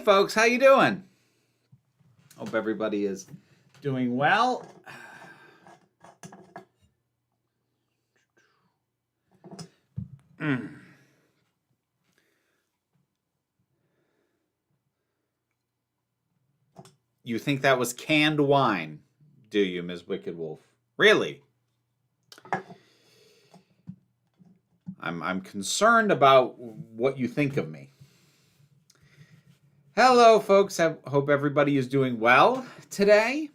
folks, how you doing? Hope everybody is doing well. You think that was canned wine, do you, Ms. Wicked Wolf? Really? I'm concerned about what you think of me. Hello, folks. I hope everybody is doing well today.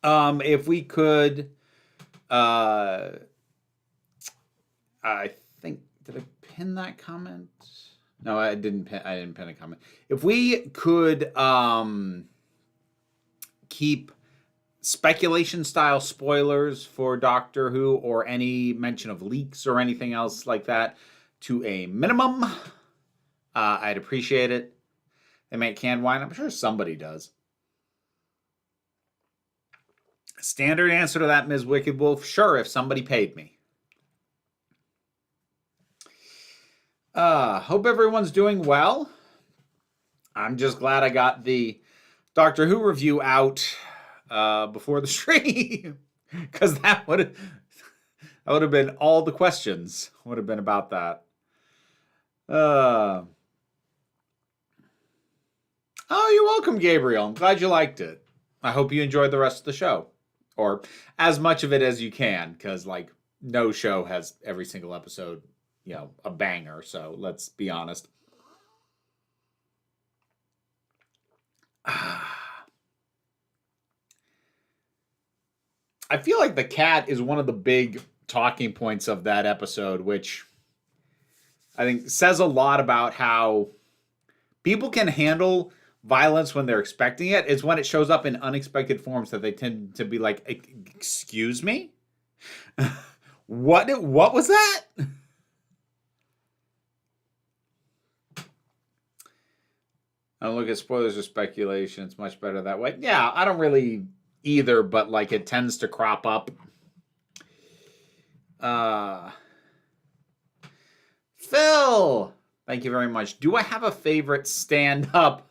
If we could, I think, did I pin that comment? No, I didn't pin a comment. If we could keep speculation-style spoilers for Doctor Who or any mention of leaks or anything else like that to a minimum, I'd appreciate it. They make canned wine. I'm sure somebody does. Standard answer to that, Ms. Wicked Wolf. Sure, if somebody paid me. Hope everyone's doing well. I'm just glad I got the Doctor Who review out before the stream, because that would have been all the questions would have been about that. Oh, you're welcome, Gabriel. I'm glad you liked it. I hope you enjoyed the rest of the show, or as much of it as you can, because like no show has every single episode, you know, a banger. So let's be honest. I feel like the cat is one of the big talking points of that episode, which I think says a lot about how people can handle violence when they're expecting it. It's when it shows up in unexpected forms that they tend to be like, excuse me? What was that? I don't look at spoilers or speculation. It's much better that way. Yeah, I don't really either, but like it tends to crop up. Phil, thank you very much. Do I have a favorite stand-up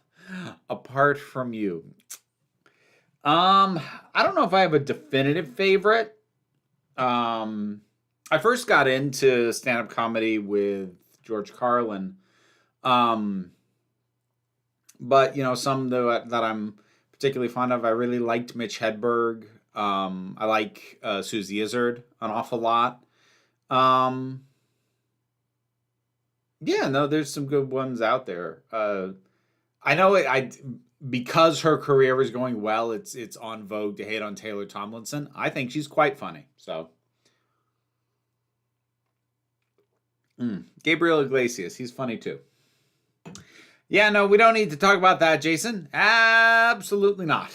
apart from you? I don't know if I have a definitive favorite. I first got into stand-up comedy with George Carlin. But, you know, some that I'm particularly fond of, I really liked Mitch Hedberg. I like Susie Izzard an awful lot. Yeah, no, there's some good ones out there. I know because her career is going well, it's on vogue to hate on Taylor Tomlinson. I think she's quite funny. So, Gabriel Iglesias, he's funny too. Yeah, no, we don't need to talk about that, Jason. Absolutely not.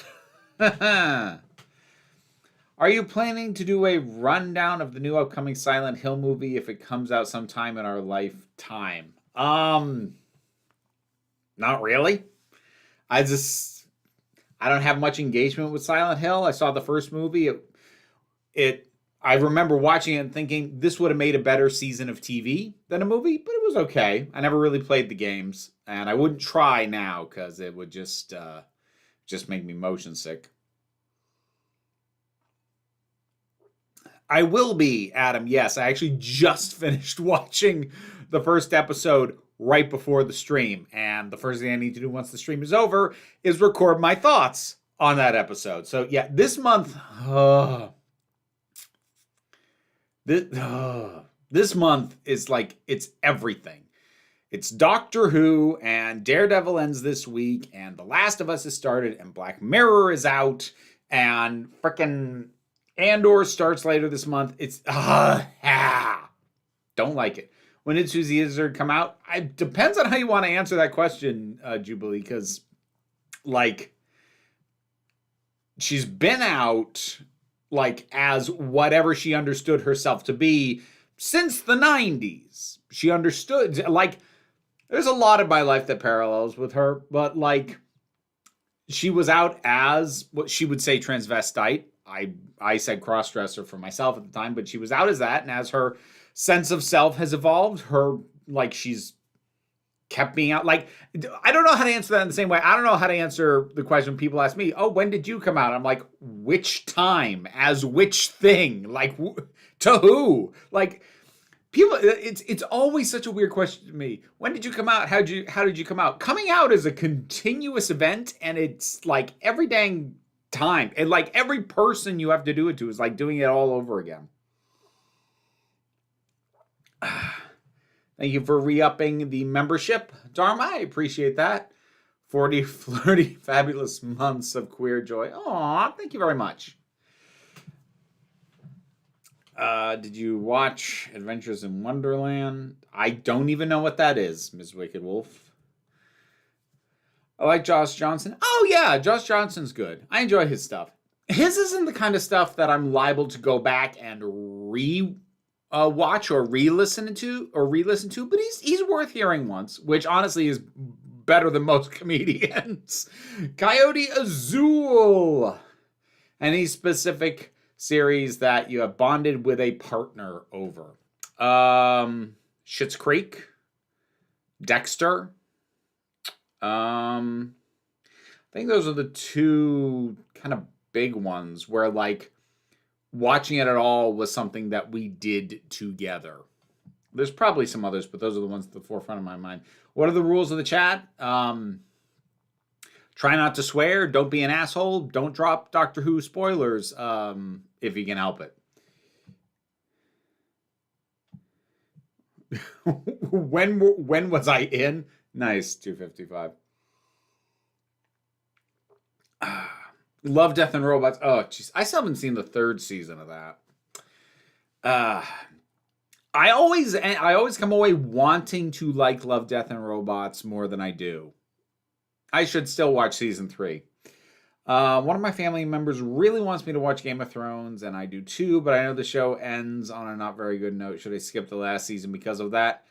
Are you planning to do a rundown of the new upcoming Silent Hill movie if it comes out sometime in our lifetime? Not really. I don't have much engagement with Silent Hill. I saw the first movie. I remember watching it and thinking this would have made a better season of TV than a movie, but it was okay. I never really played the games, and I wouldn't try now because it would just make me motion sick. I will be, Adam. Yes, I actually just finished watching the first episode right before the stream, and the first thing I need to do once the stream is over is record my thoughts on that episode. So yeah, this month... This month is like, it's everything. It's Doctor Who, and Daredevil ends this week, and The Last of Us has started, and Black Mirror is out, and frickin' Andor starts later this month. It's, don't like it. When did Susie Izzard come out? It depends on how you want to answer that question, Jubilee, because, like, she's been out... like as whatever she understood herself to be since the 90s. She understood, like, there's a lot of my life that parallels with her, but like she was out as what she would say transvestite. I said cross-dresser for myself at the time, but she was out as that, and as her sense of self has evolved, her, like, she's kept being out. Like, I don't know how to answer that in the same way. I don't know how to answer the question people ask me, oh, when did you come out? I'm like, which time? As which thing? Like, to who? Like, people, it's always such a weird question to me. When did you come out? How did you come out? Coming out is a continuous event, and it's like every dang time. And like every person you have to do it to is like doing it all over again. Thank you for re-upping the membership, Dharma. I appreciate that. 40 flirty, fabulous months of queer joy. Aw, thank you very much. Did you watch Adventures in Wonderland? I don't even know what that is, Ms. Wicked Wolf. I like Josh Johnson. Oh, yeah, Josh Johnson's good. I enjoy his stuff. His isn't the kind of stuff that I'm liable to go back and watch or re-listen to, but he's worth hearing once, which honestly is better than most comedians. Coyote Azul. Any specific series that you have bonded with a partner over? Schitt's Creek, Dexter. I think those are the two kind of big ones where like watching it at all was something that we did together. There's probably some others, but those are the ones at the forefront of my mind. What are the rules of the chat? Try not to swear. Don't be an asshole. Don't drop Doctor Who spoilers if you can help it. When was I in? Nice, 255. Love, Death, and Robots. Oh, jeez. I still haven't seen the third season of that. I always come away wanting to like Love, Death, and Robots more than I do. I should still watch season 3. One of my family members really wants me to watch Game of Thrones, and I do too, but I know the show ends on a not very good note. Should I skip the last season because of that?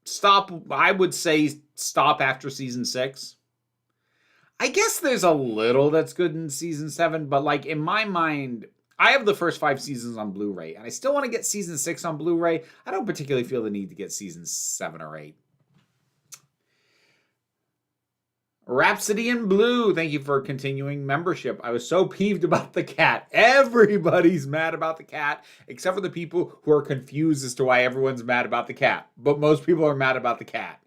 Stop. I would say stop after season 6. I guess there's a little that's good in season 7, but like in my mind, I have the first 5 seasons on Blu-ray, and I still want to get season 6 on Blu-ray. I don't particularly feel the need to get season 7 or 8. Rhapsody in Blue, thank you for continuing membership. I was so peeved about the cat. Everybody's mad about the cat, except for the people who are confused as to why everyone's mad about the cat. But most people are mad about the cat.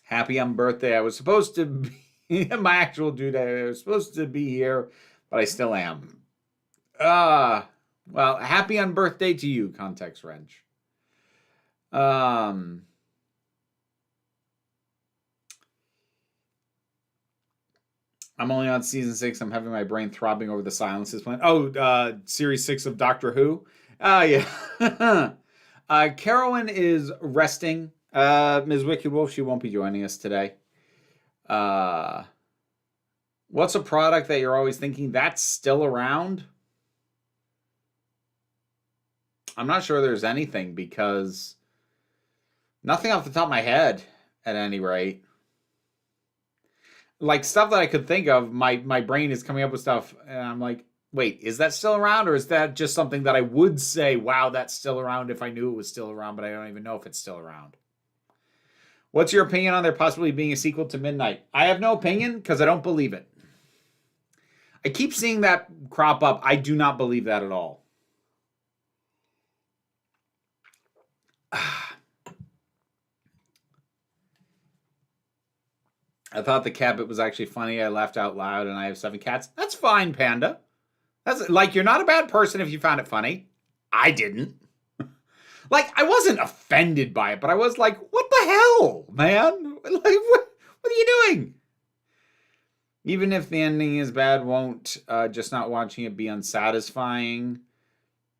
Happy on birthday. I was supposed to be, my actual due date, I was supposed to be here, but I still am. Well, happy on birthday to you, Context Wrench. I'm only on season 6. I'm having my brain throbbing over the silences plan. Oh, series 6 of Doctor Who. Yeah. Carolyn is resting. Ms. Wicked Wolf, she won't be joining us today. What's a product that you're always thinking that's still around? I'm not sure there's anything because nothing off the top of my head at any rate. Like stuff that I could think of, my brain is coming up with stuff and I'm like, wait, is that still around? Or is that just something that I would say, wow, that's still around if I knew it was still around, but I don't even know if it's still around. What's your opinion on there possibly being a sequel to Midnight? I have no opinion because I don't believe it. I keep seeing that crop up. I do not believe that at all. I thought the cat bit was actually funny. I laughed out loud and I have 7 cats. That's fine, Panda. That's like, you're not a bad person if you found it funny. I didn't. Like, I wasn't offended by it, but I was like, what the hell, man? Like, what are you doing? Even if the ending is bad, won't just not watching it be unsatisfying?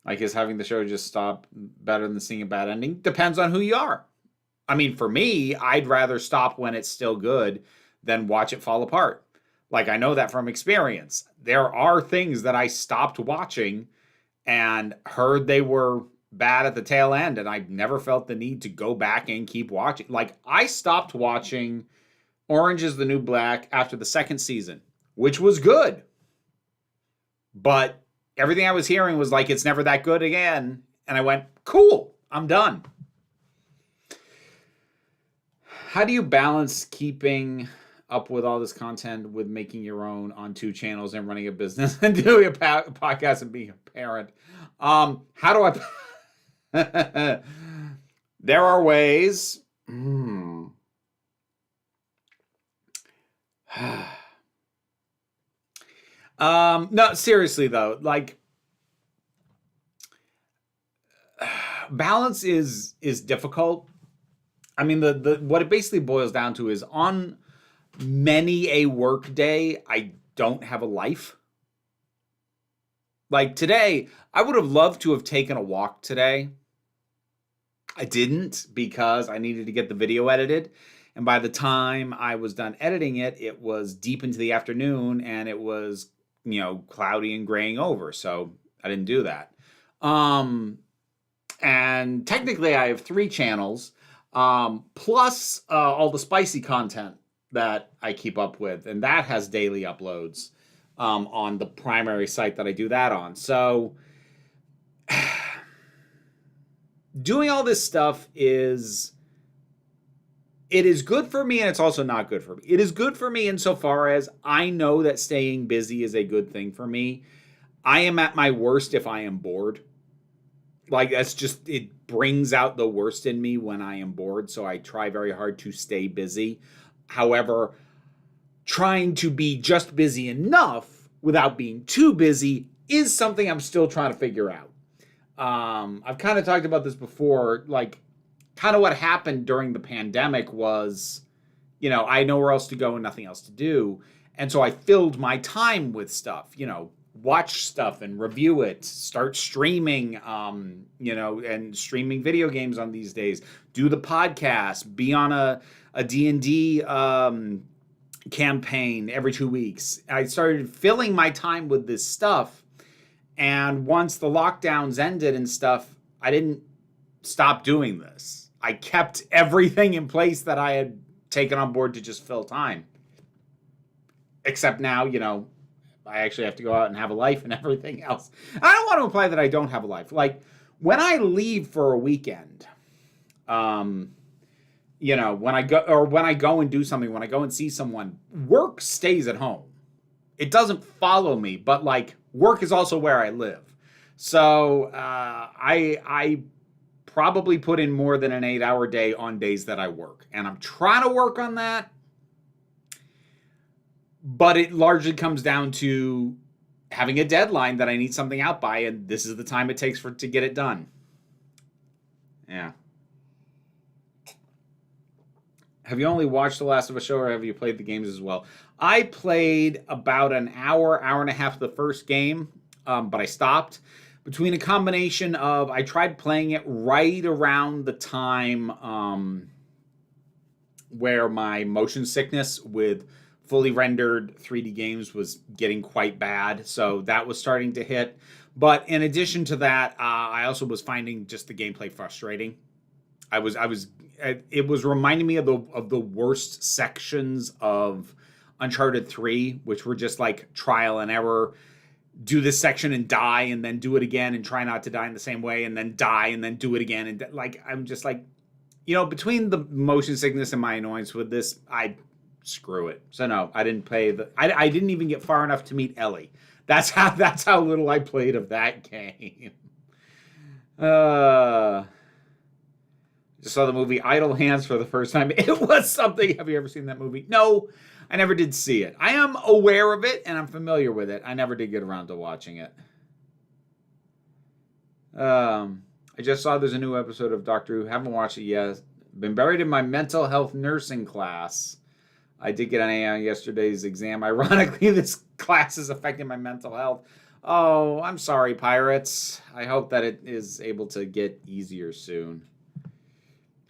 Like, is having the show just stop better than seeing a bad ending? Depends on who you are. I mean, for me, I'd rather stop when it's still good than watch it fall apart. Like, I know that from experience. There are things that I stopped watching and heard they were bad at the tail end, and I never felt the need to go back and keep watching. Like, I stopped watching Orange is the New Black after the 2nd season, which was good. But everything I was hearing was like, it's never that good again. And I went, cool, I'm done. How do you balance keeping up with all this content with making your own on 2 channels and running a business and doing a podcast and being a parent? How do I? There are ways. No, seriously though, like balance is difficult. I mean, the what it basically boils down to is on many a work day, I don't have a life. Like today, I would have loved to have taken a walk today. I didn't because I needed to get the video edited. And by the time I was done editing it, it was deep into the afternoon and it was, cloudy and graying over. So I didn't do that. And technically I have 3 channels, plus all the spicy content that I keep up with. And that has daily uploads on the primary site that I do that on. So doing all this stuff is good for me, and it's also not good for me. It is good for me insofar as I know that staying busy is a good thing for me. I am at my worst if I am bored. Like, that's just, it brings out the worst in me when I am bored, so I try very hard to stay busy. However, trying to be just busy enough without being too busy is something I'm still trying to figure out. I've kind of talked about this before, like kind of what happened during the pandemic was, I had nowhere else to go and nothing else to do. And so I filled my time with stuff, watch stuff and review it, start streaming, and streaming video games on these days, do the podcast, be on a D&D campaign every 2 weeks. I started filling my time with this stuff. And once the lockdowns ended and stuff, I didn't stop doing this. I kept everything in place that I had taken on board to just fill time. Except now, I actually have to go out and have a life and everything else. I don't want to imply that I don't have a life. Like, when I leave for a weekend, when I go and do something, when I go and see someone, work stays at home. It doesn't follow me, but like, work is also where I live. So I probably put in more than an 8-hour day on days that I work. And I'm trying to work on that. But it largely comes down to having a deadline that I need something out by. And this is the time it takes to get it done. Yeah. Have you only watched The Last of Us show, or have you played the games as well? I played about an hour and a half of the first game, but I stopped. Between a combination of, I tried playing it right around the time where my motion sickness with fully rendered 3D games was getting quite bad, so that was starting to hit. But in addition to that, I also was finding just the gameplay frustrating. It was reminding me of the worst sections of Uncharted 3, which were just like trial and error. Do this section and die, and then do it again and try not to die in the same way, and then die and then do it again. And like, I'm just like, between the motion sickness and my annoyance with this, screw it. So no, I didn't play I didn't even get far enough to meet Ellie. That's how little I played of that game. Just saw the movie Idle Hands for the first time. It was something. Have you ever seen that movie? No, I never did see it. I am aware of it and I'm familiar with it. I never did get around to watching it. I just saw there's a new episode of Doctor Who. Haven't watched it yet. Been buried in my mental health nursing class. I did get an A on yesterday's exam. Ironically, this class is affecting my mental health. Oh, I'm sorry, pirates. I hope that it is able to get easier soon.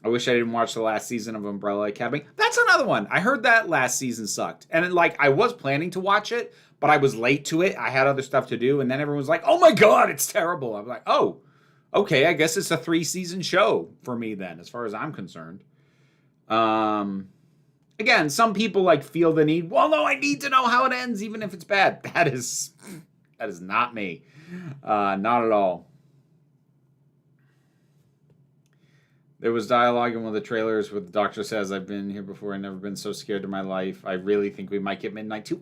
I wish I didn't watch the last season of Umbrella Academy. That's another one. I heard that last season sucked. And I was planning to watch it, but I was late to it. I had other stuff to do. And then everyone was like, oh my God, it's terrible. I'm like, oh, okay. I guess it's a 3-season show for me then, as far as I'm concerned. Again, some people feel the need, well, no, I need to know how it ends, even if it's bad. That is not me. Not at all. There was dialogue in one of the trailers where the doctor says, "I've been here before. I've never been so scared in my life. I really think we might get Midnight too."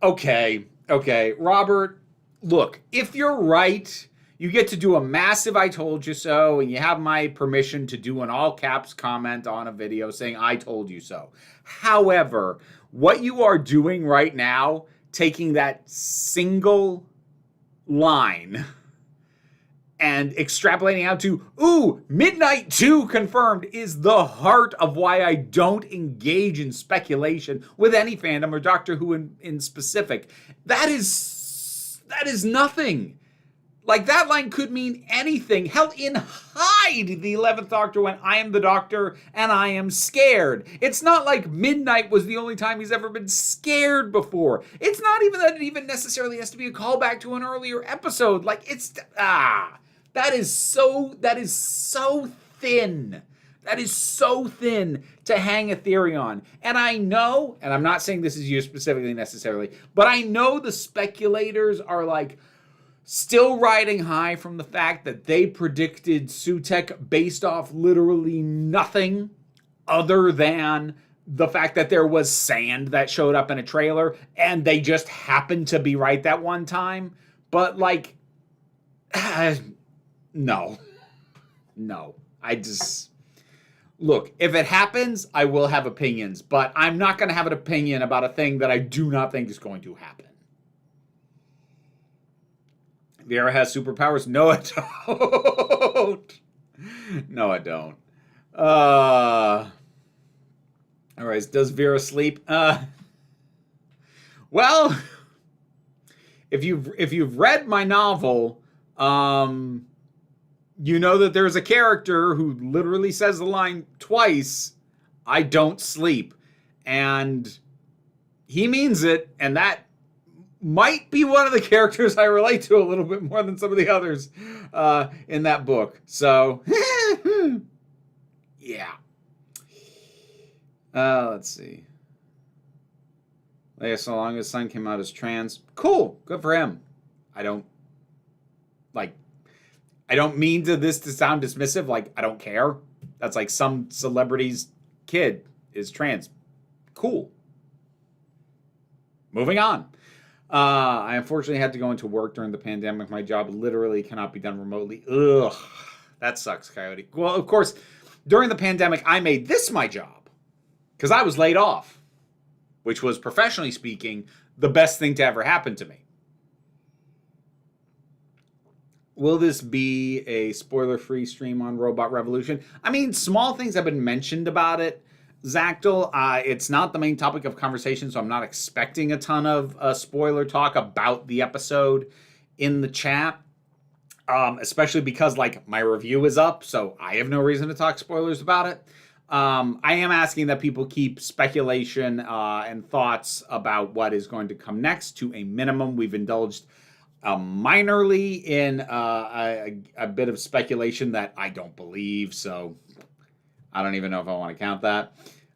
Okay, Robert, look, if you're right, you get to do a massive "I told you so," and you have my permission to do an all caps comment on a video saying "I told you so." However, what you are doing right now, taking that single line and extrapolating out to, ooh, Midnight 2 confirmed, is the heart of why I don't engage in speculation with any fandom or Doctor Who in specific. That is nothing. Like, that line could mean anything. Hell, in Hyde, the 11th Doctor went, "I am the Doctor and I am scared." It's not like Midnight was the only time he's ever been scared before. It's not even that it even necessarily has to be a callback to an earlier episode. Like, that is so thin. That is so thin to hang a theory on. And I know, and I'm not saying this is you specifically necessarily, but I know the speculators are like still riding high from the fact that they predicted Sutekh based off literally nothing other than the fact that there was sand that showed up in a trailer, and they just happened to be right that one time. But like, no. Look, if it happens, I will have opinions, but I'm not going to have an opinion about a thing that I do not think is going to happen. Vera has superpowers? No, I don't. No, I don't. All right, does Vera sleep? Well, if you've read my novel, you know that there's a character who literally says the line twice, "I don't sleep." And he means it, and that might be one of the characters I relate to a little bit more than some of the others in that book. So, yeah. Let's see. Leia so long as Son came out as trans. Cool. Good for him. I don't mean this to sound dismissive. Like, I don't care. That's like some celebrity's kid is trans. Cool. Moving on. I unfortunately had to go into work during the pandemic. My job literally cannot be done remotely. Ugh. That sucks, Coyote. Well, of course, during the pandemic, I made this my job because I was laid off, which was, professionally speaking, the best thing to ever happen to me. Will this be a spoiler-free stream on Robot Revolution? I mean, small things have been mentioned about it, Zactyl. It's not the main topic of conversation, so I'm not expecting a ton of spoiler talk about the episode in the chat, especially because, like, my review is up, so I have no reason to talk spoilers about it. I am asking that people keep speculation and thoughts about what is going to come next to a minimum. We've indulged minorly in a bit of speculation that I don't believe, so I don't even know if I want to count that.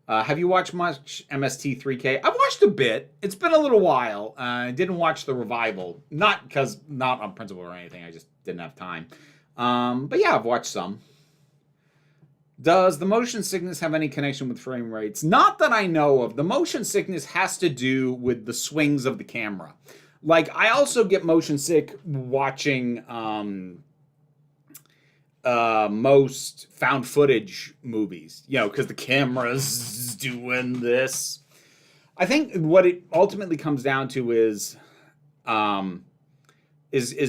Have you watched much MST3K? I've watched a bit. It's been a little while. I didn't watch the revival. Not on principle or anything. I just didn't have time. But yeah, I've watched some. Does the motion sickness have any connection with frame rates? Not that I know of. The motion sickness has to do with the swings of the camera. Like, I also get motion sick watching most found footage movies, because the camera's doing this. I think what it ultimately comes down to is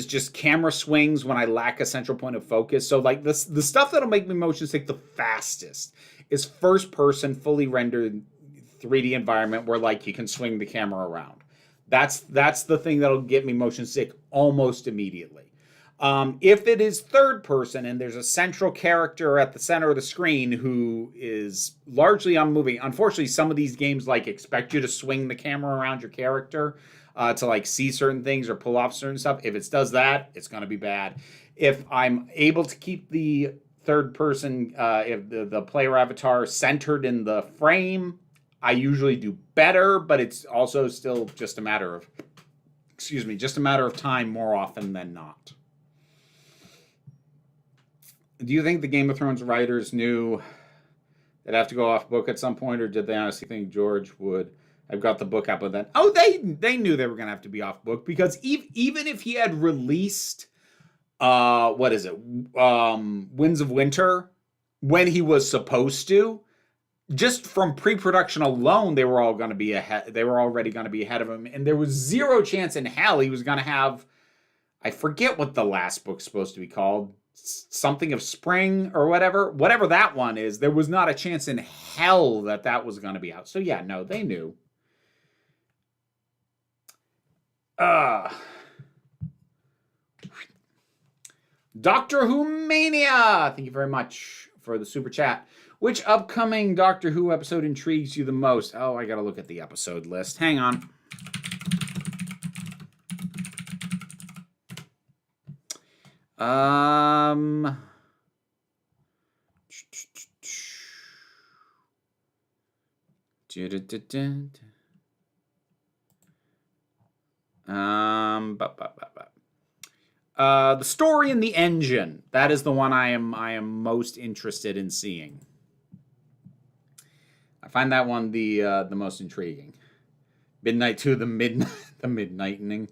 just camera swings when I lack a central point of focus. So, like, the stuff that'll make me motion sick the fastest is first person, fully rendered 3D environment where, like, you can swing the camera around. That's the thing that'll get me motion sick almost immediately. If it is third person and there's a central character at the center of the screen who is largely unmoving, unfortunately, some of these games like expect you to swing the camera around your character to like see certain things or pull off certain stuff. If it does that, it's going to be bad. If I'm able to keep the third person, if the player avatar centered in the frame, I usually do better, but it's also still just a matter of time more often than not. Do you think the Game of Thrones writers knew they'd have to go off book at some point, or did they honestly think George would have got the book out? But then, oh, they knew they were going to have to be off book, because even if he had released, what is it, Winds of Winter, when he was supposed to, just from pre-production alone, they were all going to be ahead. They were already going to be ahead of him, and there was zero chance in hell he was going to have. I forget what the last book's supposed to be called. Something of Spring or whatever that one is. There was not a chance in hell that was going to be out. So yeah, no, they knew. Doctor Who Mania. Thank you very much for the super chat. Which upcoming Doctor Who episode intrigues you the most? Oh, I gotta look at the episode list. Hang on. The Story in the Engine. That is the one I am most interested in seeing. I find that one the most intriguing. Midnight 2, the midnightening.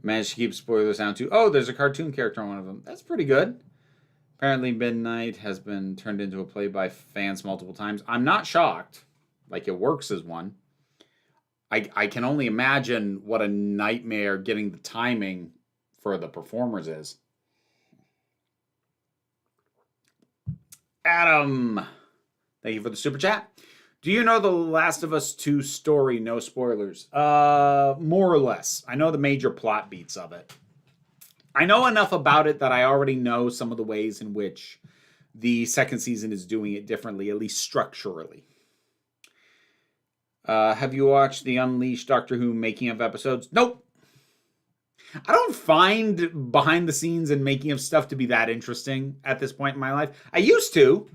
Managed to keep spoilers down to, oh, there's a cartoon character on one of them. That's pretty good. Apparently Midnight has been turned into a play by fans multiple times. I'm not shocked. Like, it works as one. I can only imagine what a nightmare getting the timing for the performers is. Adam, thank you for the super chat. Do you know the Last of Us 2 story? No spoilers. More or less. I know the major plot beats of it. I know enough about it that I already know some of the ways in which the second season is doing it differently, at least structurally. Have you watched the Unleashed Doctor Who making of episodes? Nope. I don't find behind the scenes and making of stuff to be that interesting at this point in my life. I used to.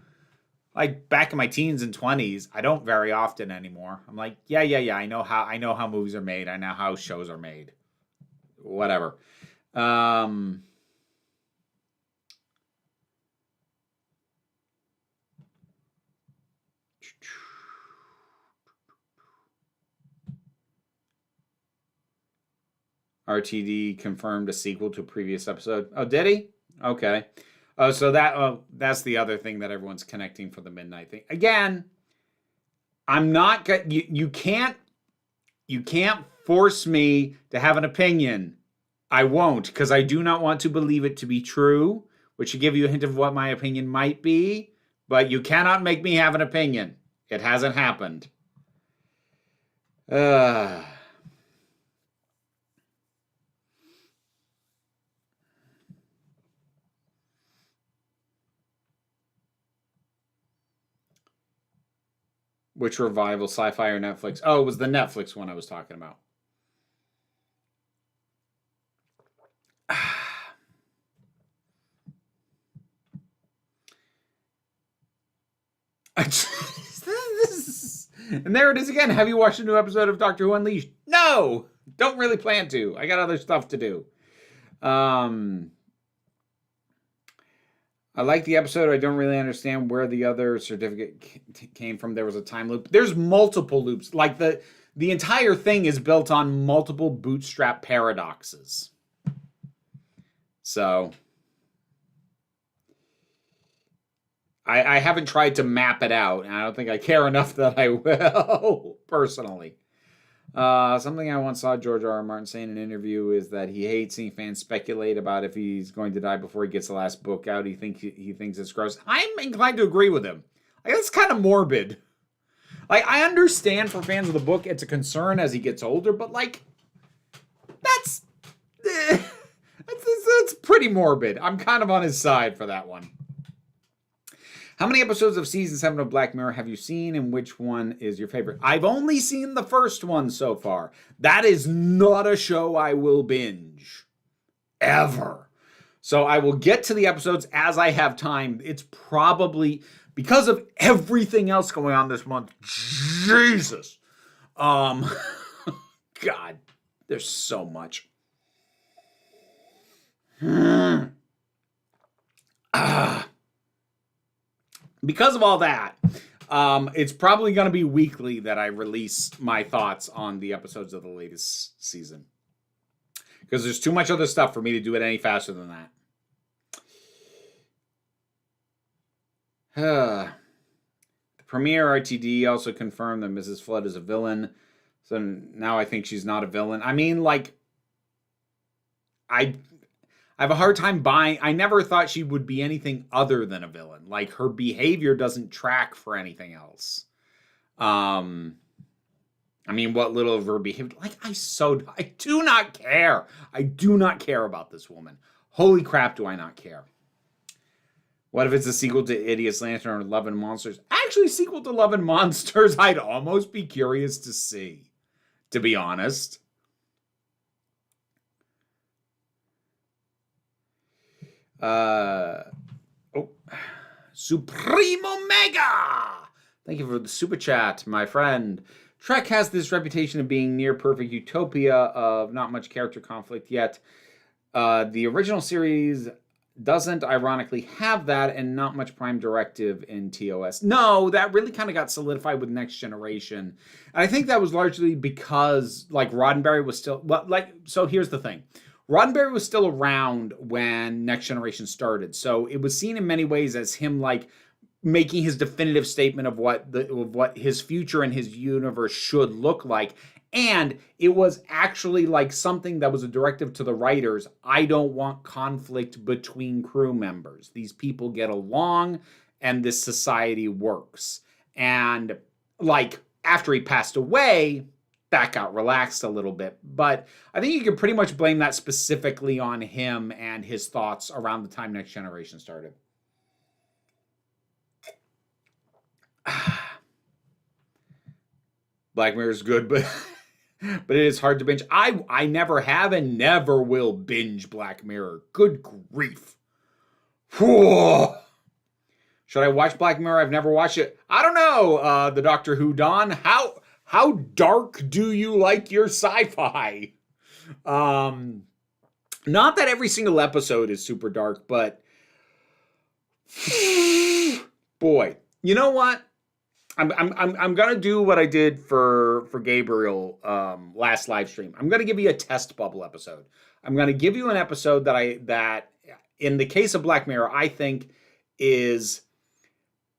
Like back in my teens and 20s, I don't very often anymore. I'm like, yeah. I know how movies are made. I know how shows are made. Whatever. RTD confirmed a sequel to a previous episode. Oh, did he? Okay. Oh, so that's the other thing that everyone's connecting for the midnight thing. Again, I'm not you can't force me to have an opinion. I won't, because I do not want to believe it to be true, which should give you a hint of what my opinion might be, but you cannot make me have an opinion. It hasn't happened. Which revival, Sci-fi or Netflix? Oh, it was the Netflix one I was talking about. And there it is again. Have you watched a new episode of Doctor Who Unleashed? No! Don't really plan to. I got other stuff to do. I like the episode. I don't really understand where the other certificate came from. There was a time loop. There's multiple loops. Like the entire thing is built on multiple bootstrap paradoxes. So I haven't tried to map it out, and I don't think I care enough that I will, personally. Something I once saw George R. R. Martin say in an interview is that he hates seeing fans speculate about if he's going to die before he gets the last book out. He thinks it's gross. I'm inclined to agree with him. I guess it's kind of morbid. Like, I understand for fans of the book, it's a concern as he gets older, but like, that's pretty morbid. I'm kind of on his side for that one. How many episodes of Season 7 of Black Mirror have you seen, and which one is your favorite? I've only seen the first one so far. That is not a show I will binge. Ever. So I will get to the episodes as I have time. It's probably, because of everything else going on this month, Jesus. God. There's so much. Because of all that, it's probably going to be weekly that I release my thoughts on the episodes of the latest season. Because there's too much other stuff for me to do it any faster than that. The premiere RTD also confirmed that Mrs. Flood is a villain. So now I think she's not a villain. I mean, like, I have a hard time buying. I never thought she would be anything other than a villain. Like, her behavior doesn't track for anything else. I mean, what little of her behavior, like, I do not care. I do not care about this woman. Holy crap, do I not care. What if it's a sequel to Idiot's Lantern or Love and Monsters? Actually, sequel to Love and Monsters, I'd almost be curious to see, to be honest. Supreme Omega! Thank you for the super chat, my friend. Trek has this reputation of being near perfect utopia of not much character conflict yet. The original series doesn't ironically have that, and not much prime directive in TOS. No, that really kind of got solidified with Next Generation. And I think that was largely because, like, Roddenberry was still, well, like, so here's the thing. Roddenberry was still around when Next Generation started, so it was seen in many ways as him, like, making his definitive statement of what his future and his universe should look like. And it was actually like something that was a directive to the writers. I don't want conflict between crew members. These people get along and this society works. And like after he passed away, that got relaxed a little bit. But I think you can pretty much blame that specifically on him and his thoughts around the time Next Generation started. Black Mirror is good, but it is hard to binge. I never have and never will binge Black Mirror. Good grief. Whoa. Should I watch Black Mirror? I've never watched it. I don't know, the Doctor Who Don. How dark do you like your sci-fi? Not that every single episode is super dark, but boy, you know what? I'm gonna do what I did for Gabriel last live stream. I'm gonna give you a test bubble episode. I'm gonna give you an episode that in the case of Black Mirror, I think is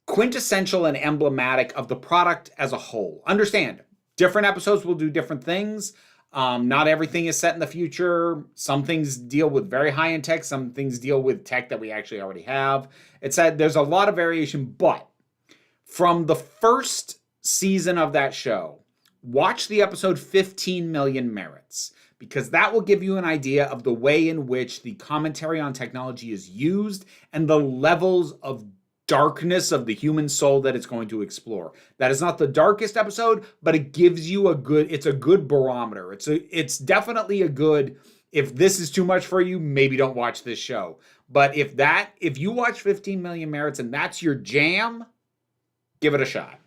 quintessential and emblematic of the product as a whole. Understand, different episodes will do different things. Not everything is set in the future. Some things deal with very high-end tech. Some things deal with tech that we actually already have. It's that there's a lot of variation, but from the first season of that show, watch the episode 15 Million Merits, because that will give you an idea of the way in which the commentary on technology is used and the levels of darkness of the human soul that it's going to explore. That is not the darkest episode, but it gives you it's a good barometer. It's definitely a good, if this is too much for you, maybe don't watch this show. But if you watch 15 Million Merits and that's your jam, give it a shot.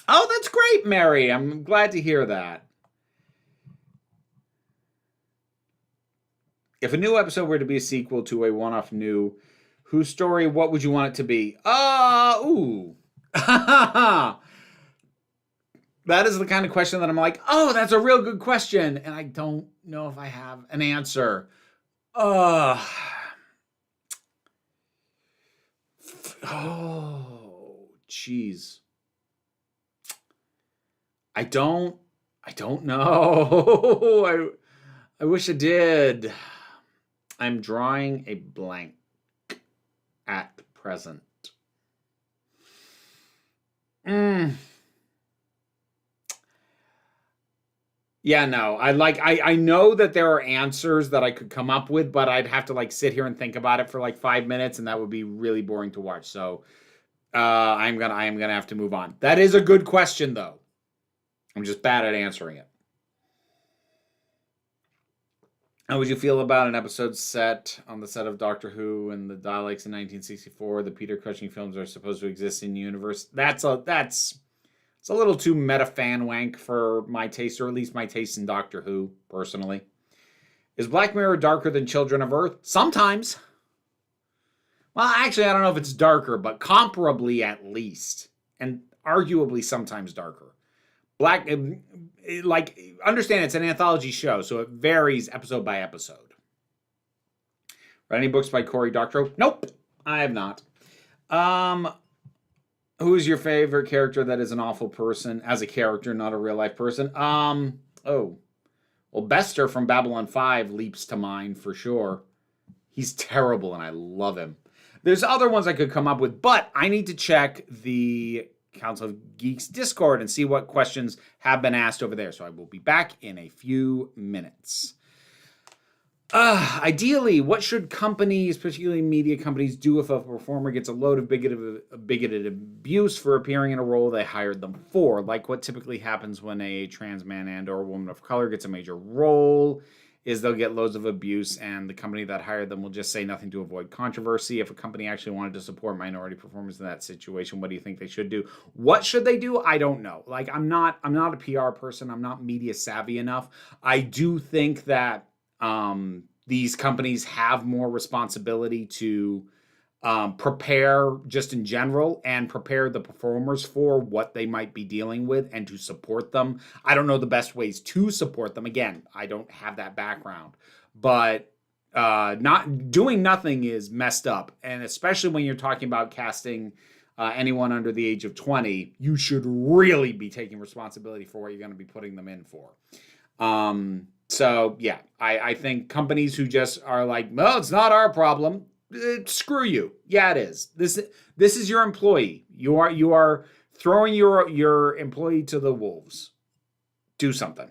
Oh, that's great, Mary. I'm glad to hear that. If a new episode were to be a sequel to a one-off new Who story, what would you want it to be? Ooh. That is the kind of question that I'm like, oh, that's a real good question. And I don't know if I have an answer. Oh, jeez. I don't know. I wish I did. I'm drawing a blank at present. Yeah, no. I know that there are answers that I could come up with, but I'd have to like sit here and think about it for like 5 minutes, and that would be really boring to watch. So I am gonna have to move on. That is a good question, though. I'm just bad at answering it. How would you feel about an episode set on the set of Doctor Who and the Daleks in 1964? The Peter Cushing films are supposed to exist in the universe. That's It's a little too meta fan wank for my taste, or at least my taste in Doctor Who, personally. Is Black Mirror darker than Children of Earth? Sometimes. Well, actually, I don't know if it's darker, but comparably at least. And arguably sometimes darker. Understand it's an anthology show, so it varies episode by episode. Read any books by Cory Doctorow? Nope, I have not. Who's your favorite character that is an awful person as a character, not a real life person? Well, Bester from Babylon 5 leaps to mind for sure. He's terrible and I love him. There's other ones I could come up with, but I need to check the Council of Geeks Discord and see what questions have been asked over there. So I will be back in a few minutes. Ideally, what should companies, particularly media companies, do if a performer gets a load of bigoted abuse for appearing in a role they hired them for? Like what typically happens when a trans man and or woman of color gets a major role is they'll get loads of abuse and the company that hired them will just say nothing to avoid controversy. If a company actually wanted to support minority performers in that situation, what do you think they should do? What should they do? I don't know. Like I'm not a PR person. I'm not media savvy enough. I do think that these companies have more responsibility to prepare just in general and prepare the performers for what they might be dealing with and to support them. I don't know the best ways to support them. Again, I don't have that background, but not doing nothing is messed up. And especially when you're talking about casting anyone under the age of 20, you should really be taking responsibility for what you're going to be putting them in for. So, yeah, I think companies who just are like, well, it's not our problem. Screw you. Yeah, it is. This is your employee. You are throwing your employee to the wolves. Do something.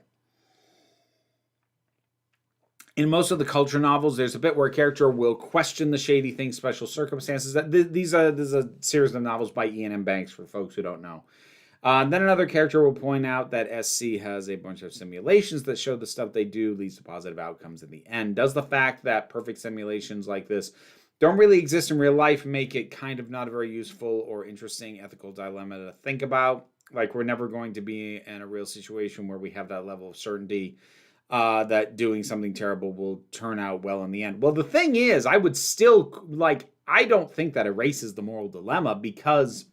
In most of the culture novels, there's a bit where a character will question the shady things, special circumstances. This is a series of novels by Ian M. Banks for folks who don't know. Then another character will point out that SC has a bunch of simulations that show the stuff they do leads to positive outcomes in the end. Does the fact that perfect simulations like this don't really exist in real life make it kind of not a very useful or interesting ethical dilemma to think about? Like we're never going to be in a real situation where we have that level of certainty that doing something terrible will turn out well in the end. Well, the thing is, I would still, I don't think that erases the moral dilemma because,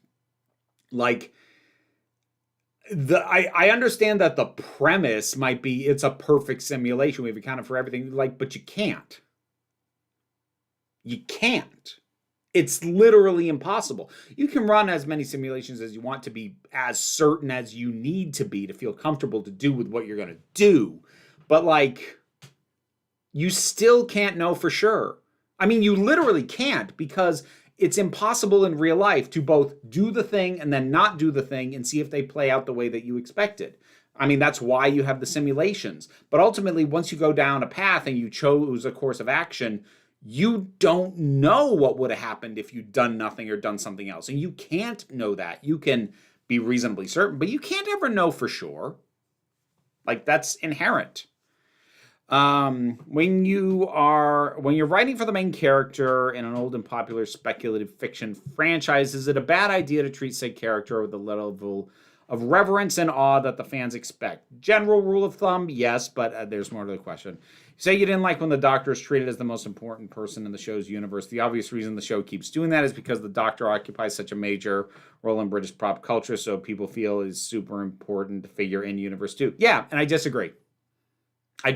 I understand that the premise might be it's a perfect simulation. We've accounted for everything, but you can't. You can't. It's literally impossible. You can run as many simulations as you want to be as certain as you need to be to feel comfortable to do with what you're going to do. But you still can't know for sure. I mean, you literally can't because it's impossible in real life to both do the thing and then not do the thing and see if they play out the way that you expected. I mean, that's why you have the simulations. But ultimately, once you go down a path and you chose a course of action, you don't know what would have happened if you'd done nothing or done something else. And you can't know that. You can be reasonably certain, but you can't ever know for sure. That's inherent. When you're writing for the main character in an old and popular speculative fiction franchise, is it a bad idea to treat said character with a level of reverence and awe that the fans expect? General rule of thumb, yes, but there's more to the question. You say you didn't like when the Doctor is treated as the most important person in the show's universe. The obvious reason the show keeps doing that is because the Doctor occupies such a major role in British pop culture, so people feel is super important figure in universe too. Yeah, and I disagree. I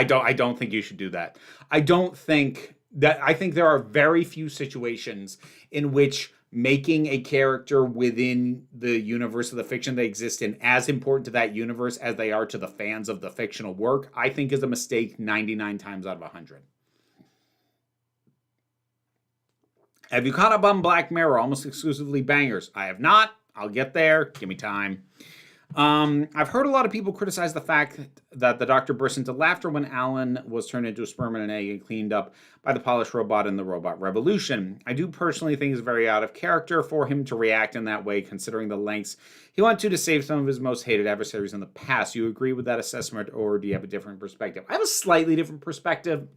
don't think you should do that. I think there are very few situations in which making a character within the universe of the fiction they exist in as important to that universe as they are to the fans of the fictional work, I think is a mistake 99 times out of 100. Have you caught up on Black Mirror? Almost exclusively bangers. I have not. I'll get there. Give me time. I've heard a lot of people criticize the fact that the Doctor burst into laughter when Alan was turned into a sperm and an egg and cleaned up by the polished robot in the Robot Revolution. I do personally think it's very out of character for him to react in that way, considering the lengths he went to save some of his most hated adversaries in the past. Do you agree with that assessment, or do you have a different perspective? I have a slightly different perspective.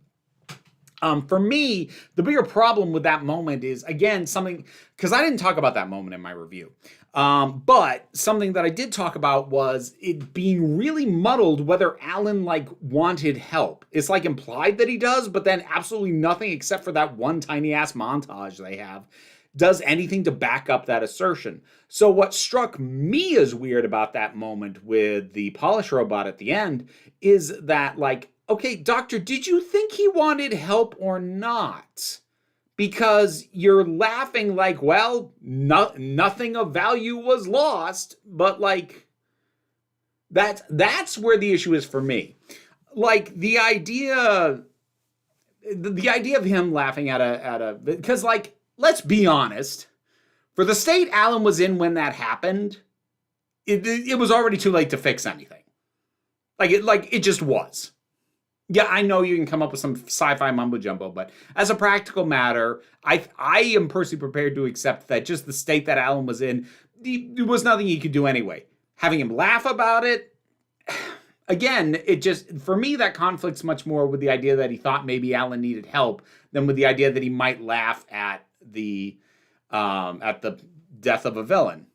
For me, the bigger problem with that moment is, again, something, because I didn't talk about that moment in my review. But something that I did talk about was it being really muddled whether Alan like wanted help. It's like implied that he does, but then absolutely nothing except for that one tiny ass montage they have does anything to back up that assertion. So what struck me as weird about that moment with the polish robot at the end is that like, okay, doctor, did you think he wanted help or not? Because you're laughing like, well, nothing of value was lost, but like that's where the issue is for me. Like the idea of him laughing at a because like, let's be honest, for the state Alan was in when that happened, it was already too late to fix anything. Like it just was. Yeah, I know you can come up with some sci-fi mumbo jumbo, but as a practical matter, I am personally prepared to accept that just the state that Alan was in, there was nothing he could do anyway. Having him laugh about it, again, it just, for me, that conflicts much more with the idea that he thought maybe Alan needed help than with the idea that he might laugh at the death of a villain.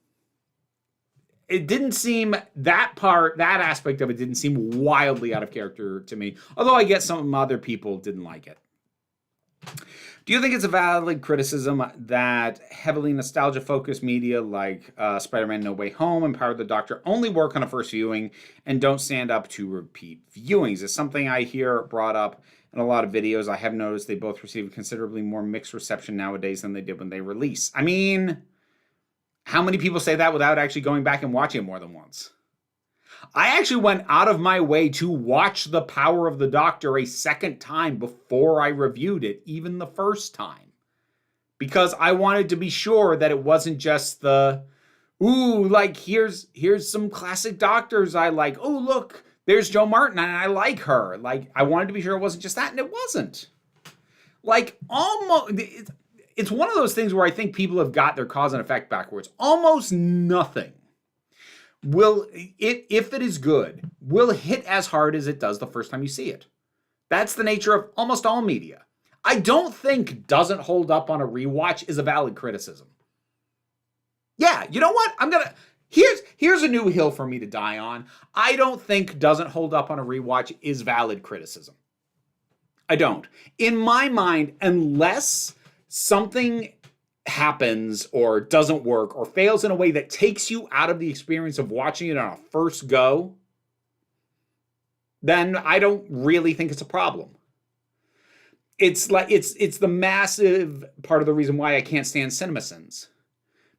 It didn't seem, that aspect of it didn't seem wildly out of character to me. Although I guess some other people didn't like it. Do you think it's a valid criticism that heavily nostalgia-focused media like Spider-Man No Way Home and Power of the Doctor only work on a first viewing and don't stand up to repeat viewings? It's something I hear brought up in a lot of videos. I have noticed they both receive considerably more mixed reception nowadays than they did when they released. I mean, how many people say that without actually going back and watching it more than once? I actually went out of my way to watch The Power of the Doctor a second time before I reviewed it, even the first time. Because I wanted to be sure that it wasn't just the, ooh, like, here's some classic Doctors I like. Oh, look, there's Jo Martin and I like her. Like, I wanted to be sure it wasn't just that, and it wasn't. Like, almost... It's one of those things where I think people have got their cause and effect backwards. Almost nothing will, if it is good, will hit as hard as it does the first time you see it. That's the nature of almost all media. I don't think doesn't hold up on a rewatch is a valid criticism. Yeah, you know what? Here's a new hill for me to die on. I don't think doesn't hold up on a rewatch is valid criticism. I don't. In my mind, unless something happens or doesn't work or fails in a way that takes you out of the experience of watching it on a first go, then I don't really think it's a problem. It's like it's the massive part of the reason why I can't stand CinemaSins.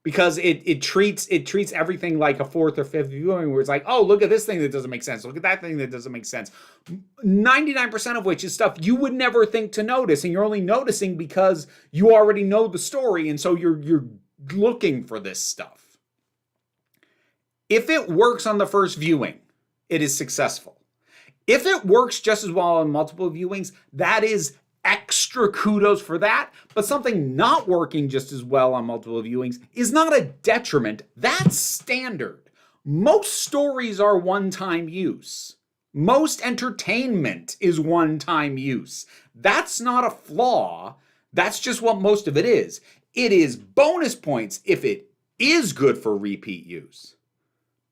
Because it treats everything like a fourth or fifth viewing where it's like, oh, look at this thing that doesn't make sense. Look at that thing that doesn't make sense. 99% of which is stuff you would never think to notice, and you're only noticing because you already know the story, and so you're looking for this stuff. If it works on the first viewing, it is successful. If it works just as well on multiple viewings, that is extra kudos for that, but something not working just as well on multiple viewings is not a detriment. That's standard. Most stories are one-time use. Most entertainment is one-time use. That's not a flaw. That's just what most of it is. It is bonus points if it is good for repeat use.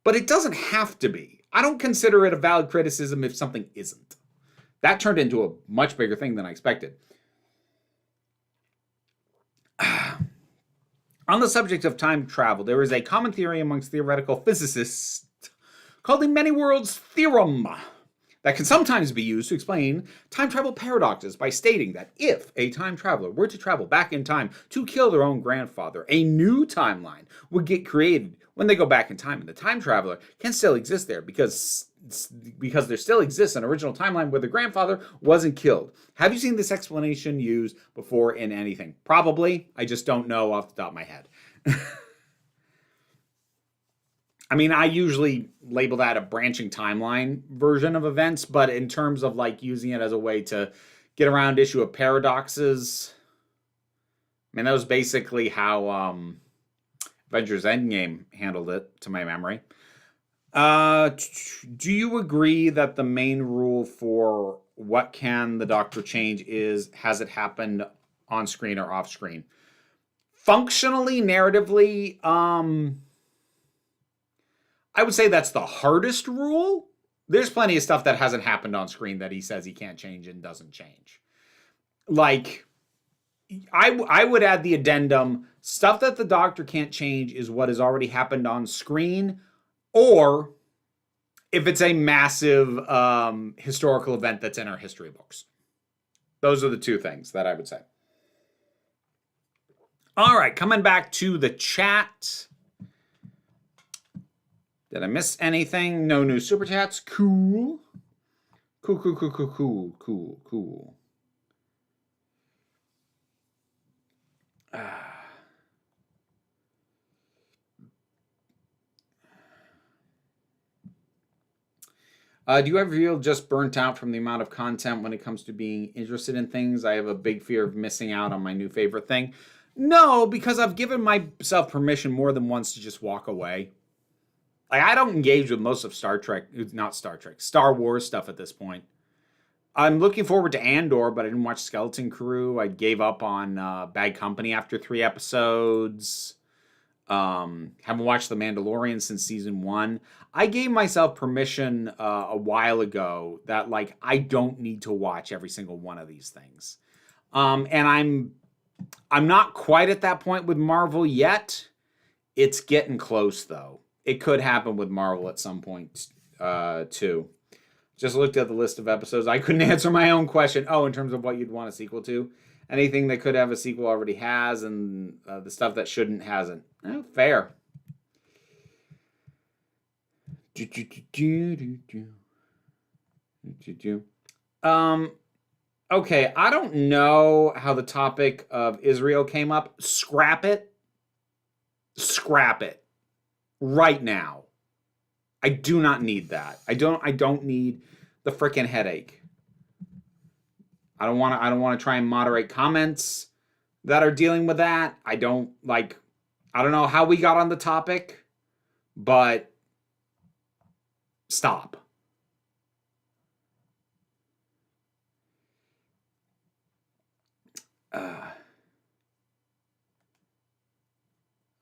But it doesn't have to be. I don't consider it a valid criticism if something isn't. That turned into a much bigger thing than I expected. On the subject of time travel, there is a common theory amongst theoretical physicists called the many worlds theorem that can sometimes be used to explain time travel paradoxes by stating that if a time traveler were to travel back in time to kill their own grandfather, a new timeline would get created when they go back in time, and the time traveler can still exist there because there still exists an original timeline where the grandfather wasn't killed. Have you seen this explanation used before in anything? Probably. I just don't know off the top of my head. I mean, I usually label that a branching timeline version of events, but in terms of like using it as a way to get around issue of paradoxes, I mean, that was basically how Avengers Endgame handled it, to my memory. Do you agree that the main rule for what can the Doctor change is, has it happened on screen or off screen? Functionally, narratively, I would say that's the hardest rule. There's plenty of stuff that hasn't happened on screen that he says he can't change and doesn't change. Like, I would add the addendum, stuff that the Doctor can't change is what has already happened on screen, or if it's a massive historical event that's in our history books. Those are the two things that I would say. All right, coming back to the chat. Did I miss anything? No new super chats. Cool. Cool. Do you ever feel just burnt out from the amount of content when it comes to being interested in things? I have a big fear of missing out on my new favorite thing. No, because I've given myself permission more than once to just walk away. Like, I don't engage with most of Star Wars stuff at this point. I'm looking forward to Andor, but I didn't watch Skeleton Crew. I gave up on Bad Company after 3 episodes. Haven't watched The Mandalorian since season 1. I gave myself permission a while ago that, like, I don't need to watch every single one of these things. And I'm not quite at that point with Marvel yet. It's getting close, though. It could happen with Marvel at some point, too. Just looked at the list of episodes. I couldn't answer my own question. Oh, in terms of what you'd want a sequel to. Anything that could have a sequel already has, and the stuff that shouldn't hasn't. Oh, fair. Okay, I don't know how the topic of Israel came up. Scrap it. Scrap it. Right now. I do not need that. I don't need the freaking headache. I don't want to try and moderate comments that are dealing with that. I don't know how we got on the topic, but stop.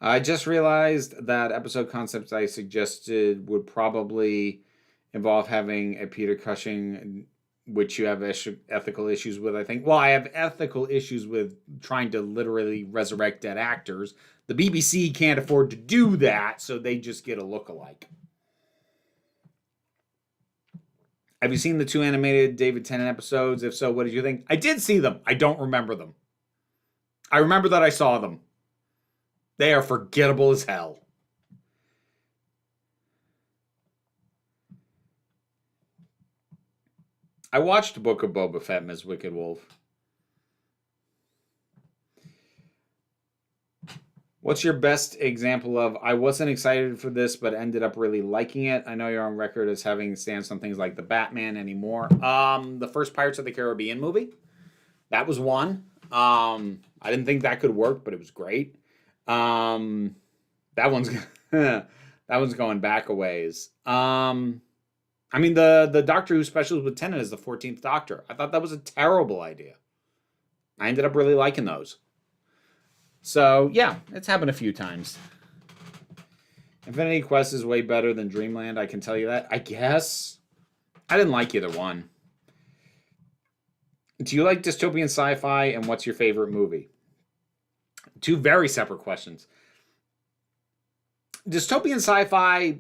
I just realized that episode concepts I suggested would probably involve having a Peter Cushing, which you have ethical issues with, I think. Well, I have ethical issues with trying to literally resurrect dead actors. The BBC can't afford to do that, so they just get a look-alike. Have you seen the 2 animated David Tennant episodes? If so, what did you think? I did see them. I don't remember them. I remember that I saw them. They are forgettable as hell. I watched Book of Boba Fett, Ms. Wicked Wolf. What's your best example of, I wasn't excited for this, but ended up really liking it? I know you're on record as having stance on things like the Batman anymore. The first Pirates of the Caribbean movie. That was one. I didn't think that could work, but it was great. That one's going back a ways. I mean, the Doctor Who specials with Tennant is the 14th Doctor. I thought that was a terrible idea. I ended up really liking those. So, yeah, it's happened a few times. Infinity Quest is way better than Dreamland, I can tell you that. I guess. I didn't like either one. Do you like dystopian sci-fi, and what's your favorite movie? 2 very separate questions. Dystopian sci-fi,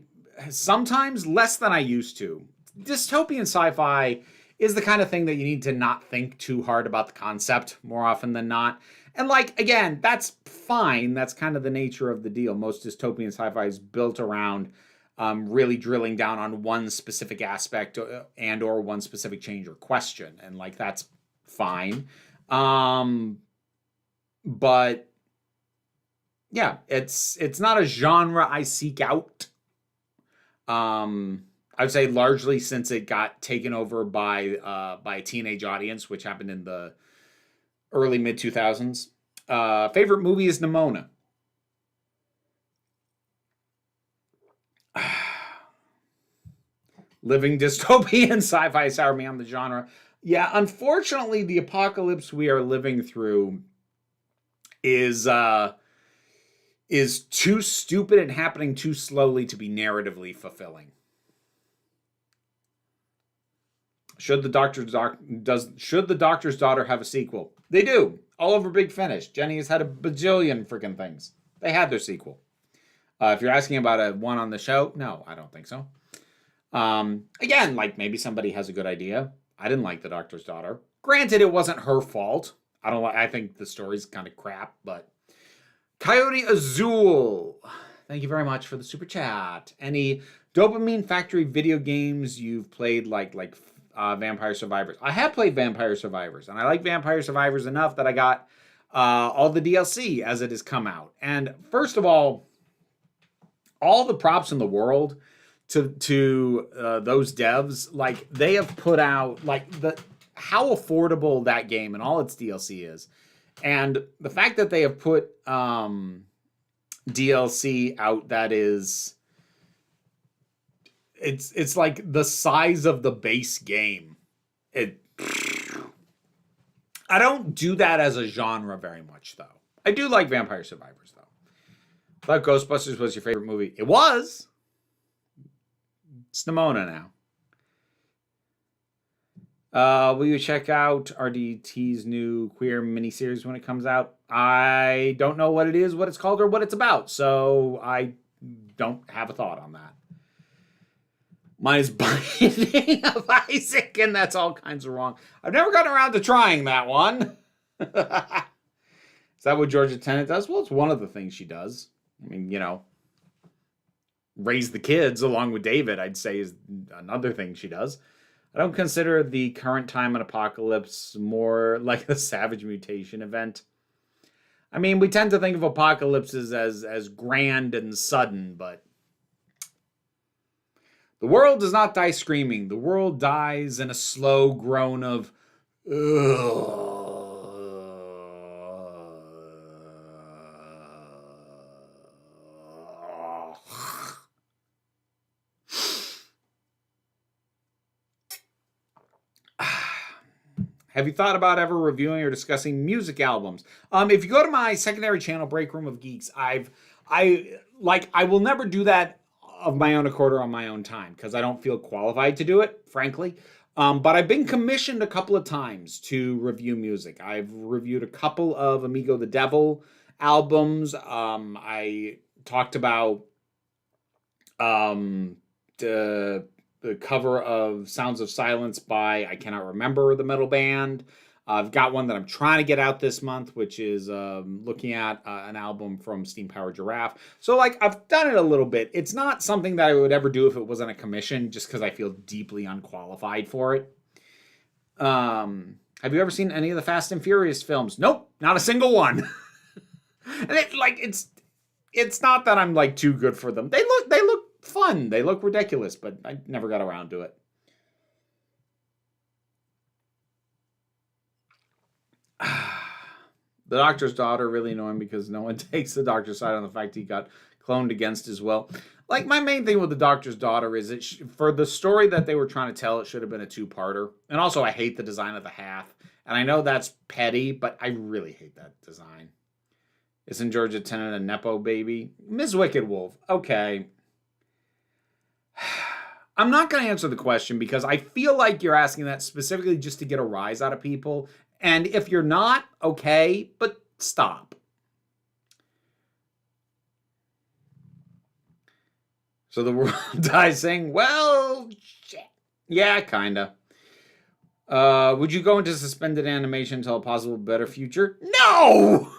sometimes less than I used to. Dystopian sci-fi is the kind of thing that you need to not think too hard about the concept more often than not. And like, again, that's fine. That's kind of the nature of the deal. Most dystopian sci-fi is built around really drilling down on one specific aspect and or one specific change or question. And like, that's fine. But yeah, it's not a genre I seek out. I would say largely since it got taken over by a teenage audience, which happened in the early mid-2000s. Favorite movie is Nimona. Living dystopian sci-fi sour me on the genre. Yeah, unfortunately, the apocalypse we are living through is is too stupid and happening too slowly to be narratively fulfilling. Should the Doctor's Daughter have a sequel? They do. All over Big Finish. Jenny has had a bajillion freaking things. They had their sequel. If you're asking about a one on the show, no, I don't think so. Again, like maybe somebody has a good idea. I didn't like the Doctor's Daughter. Granted, it wasn't her fault. I think the story's kind of crap, but Coyote Azul, thank you very much for the super chat. Any Dopamine Factory video games you've played, like Vampire Survivors? I have played Vampire Survivors, and I like Vampire Survivors enough that I got all the DLC as it has come out. And first of all the props in the world to those devs. Like, they have put out how affordable that game and all its DLC is. And the fact that they have put DLC out that is it's like the size of the base game. I don't do that as a genre very much, though. I do like Vampire Survivors, though. I thought Ghostbusters was your favorite movie. It was. It's Nimona now. Will you check out RDT's new queer miniseries when it comes out? I don't know what it is, what it's called, or what it's about, so I don't have a thought on that. Mine is Binding of Isaac, and that's all kinds of wrong. I've never gotten around to trying that one. Is that what Georgia Tennant does? Well, it's one of the things she does. I mean, raise the kids along with David, I'd say, is another thing she does. I don't consider the current time in Apocalypse more like a Savage Mutation event. I mean, we tend to think of apocalypses as grand and sudden, but the world does not die screaming. The world dies in a slow groan of, ugh. Have you thought about ever reviewing or discussing music albums? If you go to my secondary channel, Break Room of Geeks, I will never do that of my own accord or on my own time because I don't feel qualified to do it, frankly. But I've been commissioned a couple of times to review music. I've reviewed a couple of Amigo the Devil albums. I talked about the cover of Sounds of Silence by, I cannot remember the metal band. I've got one that I'm trying to get out this month, which is looking at an album from Steam Powered Giraffe. So, I've done it a little bit. It's not something that I would ever do if it wasn't a commission, just because I feel deeply unqualified for it. Have you ever seen any of the Fast and Furious films? Nope, not a single one. And it's not that I'm too good for them. They look fun. They look ridiculous, but I never got around to it. The Doctor's Daughter, really annoying because no one takes the Doctor's side on the fact he got cloned against his will. My main thing with the Doctor's Daughter is for the story that they were trying to tell, it should have been a two-parter. And also, I hate the design of the hat. And I know that's petty, but I really hate that design. Isn't Georgia Tennant a Nepo baby? Ms. Wicked Wolf. Okay. I'm not going to answer the question because I feel like you're asking that specifically just to get a rise out of people. And if you're not, okay, but stop. So the world dies saying, well, shit. Yeah, kinda. Would you go into suspended animation until a possible better future? No!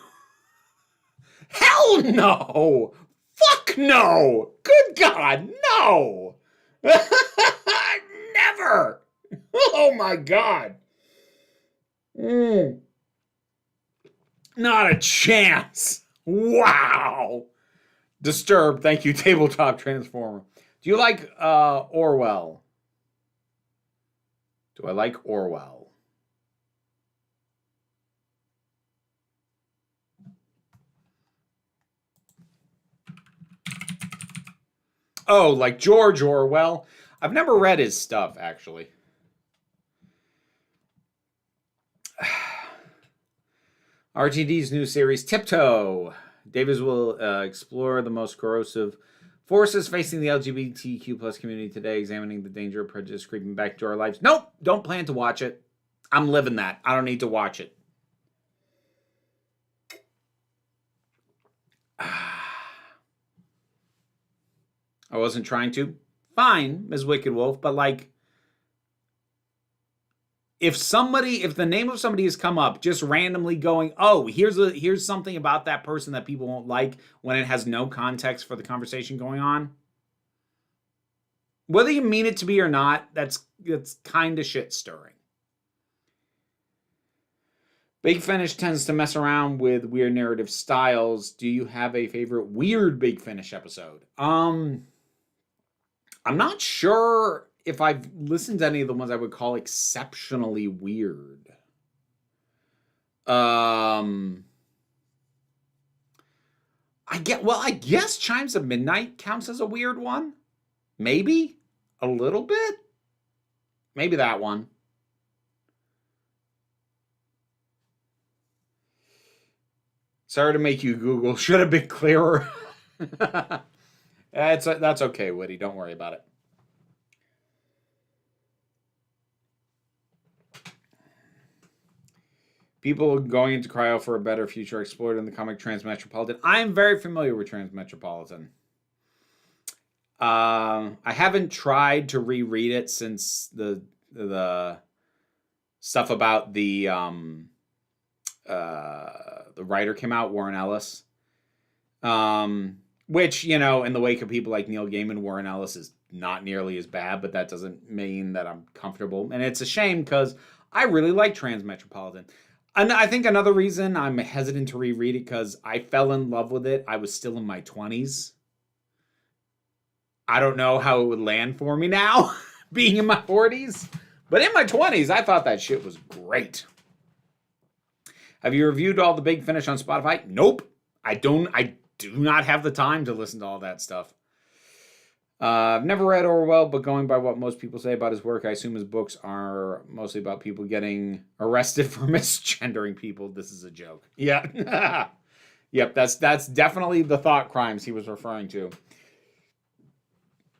Hell no! Fuck no! Good God, no! Never! Oh my God! Not a chance! Wow! Disturbed, thank you, Tabletop Transformer. Do you like Orwell? Do I like Orwell? Oh, like George Orwell? I've never read his stuff, actually. RTD's new series, Tiptoe. Davis will explore the most corrosive forces facing the LGBTQ plus community today, examining the danger of prejudice creeping back into our lives. Nope, don't plan to watch it. I'm living that. I don't need to watch it. I wasn't trying to. Fine, Ms. Wicked Wolf, but like, if the name of somebody has come up, just randomly going, oh, here's something about that person that people won't like, when it has no context for the conversation going on, whether you mean it to be or not, that's kind of shit stirring. Big Finish tends to mess around with weird narrative styles. Do you have a favorite weird Big Finish episode? I'm not sure if I've listened to any of the ones I would call exceptionally weird. I guess Chimes of Midnight counts as a weird one. Maybe a little bit. Maybe that one. Sorry to make you Google. Should have been clearer. That's okay, Woody. Don't worry about it. People going into cryo for a better future explored in the comic Transmetropolitan. I am very familiar with Transmetropolitan. I haven't tried to reread it since the stuff about the writer came out, Warren Ellis. Which, you know, in the wake of people like Neil Gaiman, Warren Ellis is not nearly as bad, but that doesn't mean that I'm comfortable. And it's a shame because I really like Transmetropolitan. And I think another reason I'm hesitant to reread it because I fell in love with it. I was still in my 20s. I don't know how it would land for me now, being in my 40s. But in my 20s, I thought that shit was great. Have you reviewed all the Big Finish on Spotify? Nope. I do not have the time to listen to all that stuff. I've never read Orwell, but going by what most people say about his work, I assume his books are mostly about people getting arrested for misgendering people. This is a joke. Yeah. Yep, that's definitely the thought crimes he was referring to.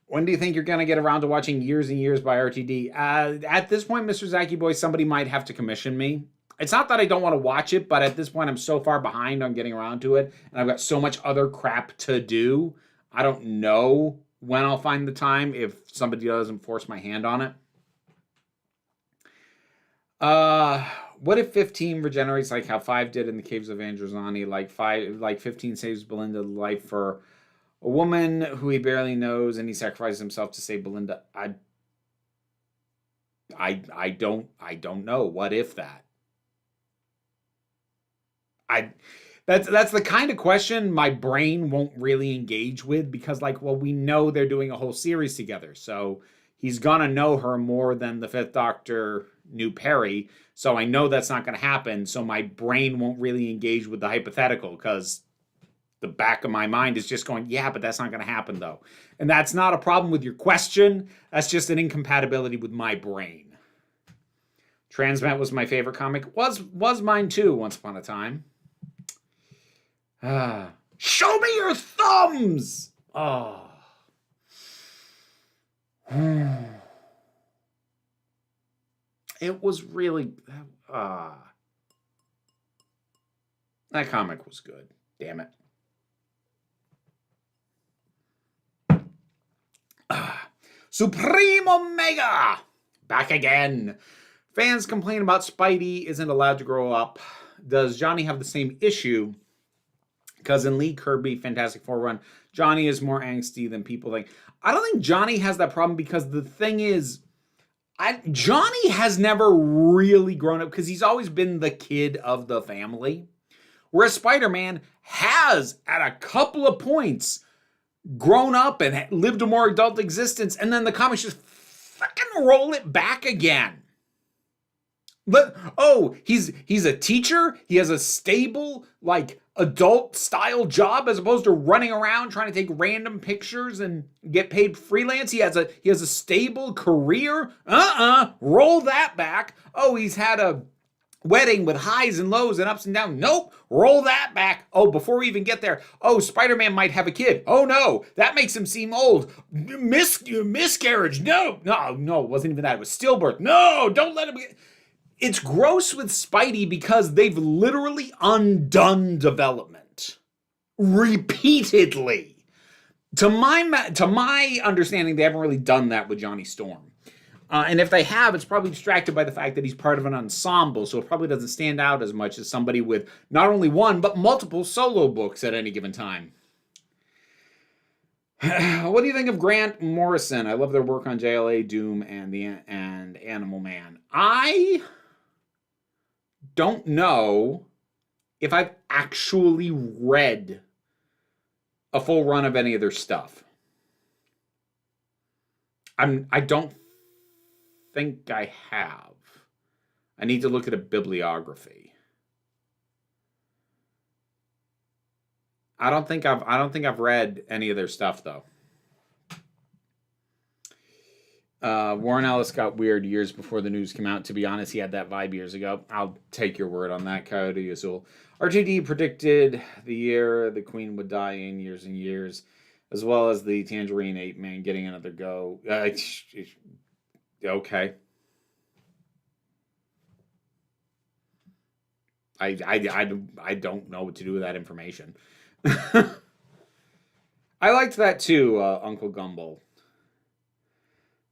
When do you think you're going to get around to watching Years and Years by RTD? At this point, Mr. Zaki Boy, somebody might have to commission me. It's not that I don't want to watch it, but at this point, I'm so far behind on getting around to it, and I've got so much other crap to do. I don't know when I'll find the time if somebody doesn't force my hand on it. What if 15 regenerates like how 5 did in the Caves of Androzani? Like 15 saves Belinda life for a woman who he barely knows, and he sacrifices himself to save Belinda. I don't know. What if that? That's the kind of question my brain won't really engage with because, like, well, we know they're doing a whole series together, so he's gonna know her more than the Fifth Doctor knew Perry, so I know that's not gonna happen, so my brain won't really engage with the hypothetical because the back of my mind is just going, yeah, but that's not gonna happen, though. And that's not a problem with your question, that's just an incompatibility with my brain. Transmet was my favorite comic. Was mine too, once upon a time. Show me your thumbs! Oh. It was really... that comic was good. Damn it. Supreme Omega! Back again. Fans complain about Spidey isn't allowed to grow up. Does Johnny have the same issue? Because in Lee Kirby Fantastic Four run, Johnny is more angsty than people think. I don't think Johnny has that problem because the thing is, Johnny has never really grown up because he's always been the kid of the family. Whereas Spider-Man has, at a couple of points, grown up and lived a more adult existence, and then the comics just fucking roll it back again. But, oh, he's a teacher. He has a stable, like, adult-style job as opposed to running around trying to take random pictures and get paid freelance. He has a stable career. Roll that back. Oh, he's had a wedding with highs and lows and ups and downs. Nope, roll that back. Oh, before we even get there, oh, Spider-Man might have a kid. Oh no, that makes him seem old. Miscarriage. No, it wasn't even that. It was stillbirth. No, don't let him get... It's gross with Spidey because they've literally undone development repeatedly. To my understanding, they haven't really done that with Johnny Storm. And if they have, it's probably distracted by the fact that he's part of an ensemble, so it probably doesn't stand out as much as somebody with not only one, but multiple solo books at any given time. What do you think of Grant Morrison? I love their work on JLA, Doom, and Animal Man. I don't know if I've actually read a full run of any of their stuff. I don't think I have. I need to look at a bibliography. I don't think I've read any of their stuff though. Warren Ellis got weird years before the news came out. To be honest, he had that vibe years ago. I'll take your word on that, Coyote Azul. RTD predicted the year the Queen would die in years and years, as well as the Tangerine Ape Man getting another go. Okay. I don't know what to do with that information. I liked that too, Uncle Gumble.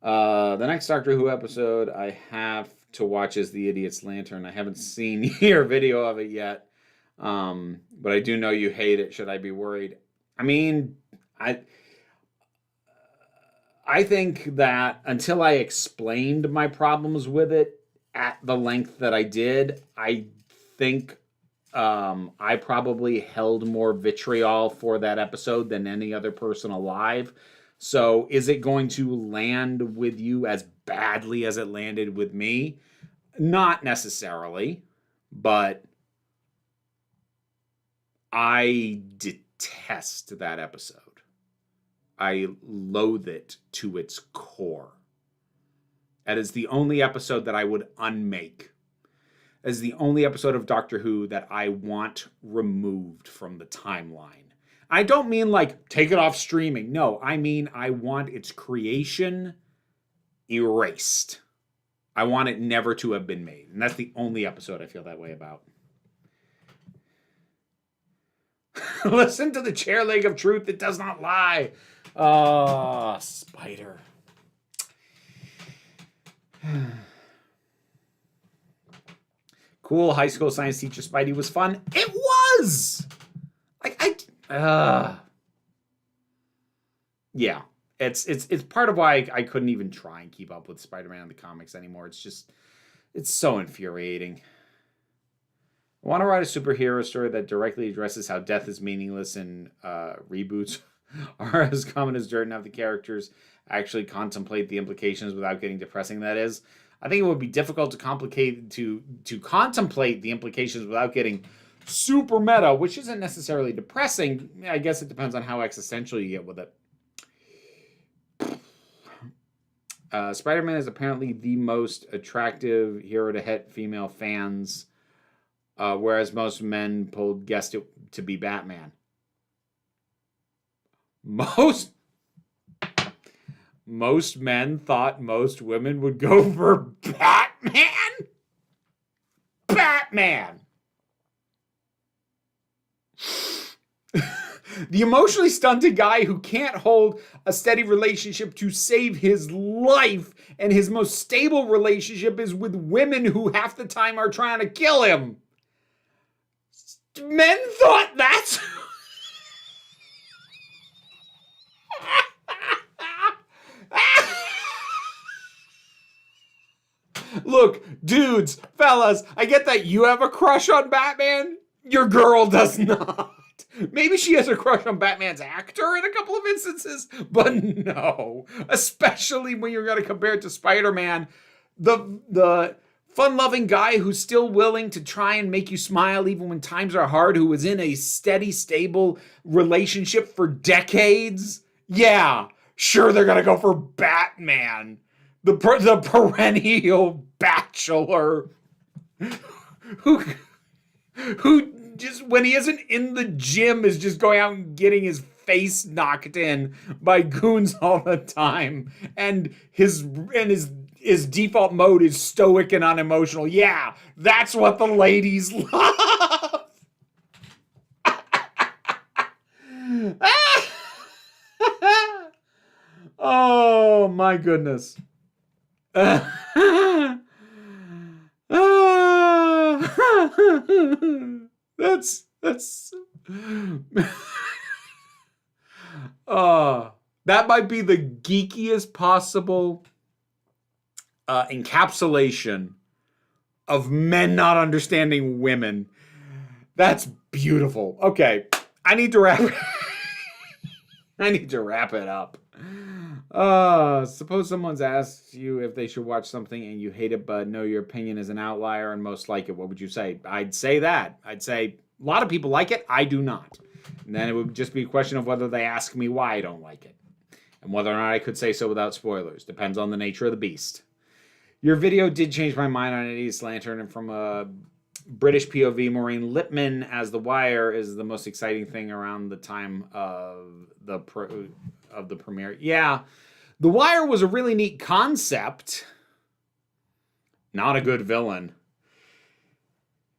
The next Doctor Who episode I have to watch is The Idiot's Lantern. I haven't seen your video of it yet, but I do know you hate it. Should I be worried? I mean, I think that until I explained my problems with it at the length that I did, I think I probably held more vitriol for that episode than any other person alive. So is it going to land with you as badly as it landed with me? Not necessarily, but I detest that episode. I loathe it to its core. That is the only episode that I would unmake. That is the only episode of Doctor Who that I want removed from the timeline. I don't mean like take it off streaming. No, I mean I want its creation erased. I want it never to have been made. And that's the only episode I feel that way about. Listen to the chair leg of truth. It does not lie. Oh, Spider. Cool. High school science teacher Spidey was fun. It was! Yeah. It's part of why I couldn't even try and keep up with Spider-Man in the comics anymore. It's so infuriating. I want to write a superhero story that directly addresses how death is meaningless and reboots are as common as dirt and have the characters actually contemplate the implications without getting depressing, that is. I think it would be difficult to contemplate the implications without getting super meta, which isn't necessarily depressing. I guess it depends on how existential you get with it. Spider-Man is apparently the most attractive hero to hit female fans, whereas most men guessed it to be Batman. Most men thought most women would go for Batman? Batman! The emotionally stunted guy who can't hold a steady relationship to save his life, and his most stable relationship is with women who half the time are trying to kill him. Men thought that's... Look, dudes, fellas, I get that you have a crush on Batman. Your girl does not. Maybe she has a crush on Batman's actor in a couple of instances, but no. Especially when you're going to compare it to Spider-Man. The fun-loving guy who's still willing to try and make you smile even when times are hard, who was in a steady, stable relationship for decades. Yeah, sure they're going to go for Batman. The perennial bachelor who just when he isn't in the gym is just going out and getting his face knocked in by goons all the time, and his default mode is stoic and unemotional. Yeah, that's what the ladies love. Oh my goodness. That's that might be the geekiest possible encapsulation of men not understanding women. That's beautiful. Okay, I need to wrap it up. Suppose someone's asked you if they should watch something and you hate it, but know your opinion is an outlier and most like it. What would you say? I'd say that. I'd say a lot of people like it. I do not. And then it would just be a question of whether they ask me why I don't like it. And whether or not I could say so without spoilers. Depends on the nature of the beast. Your video did change my mind on East Lantern, and from a British POV, Maureen Lipman as The Wire is the most exciting thing around the time of the premiere. Yeah, The Wire was a really neat concept. Not a good villain.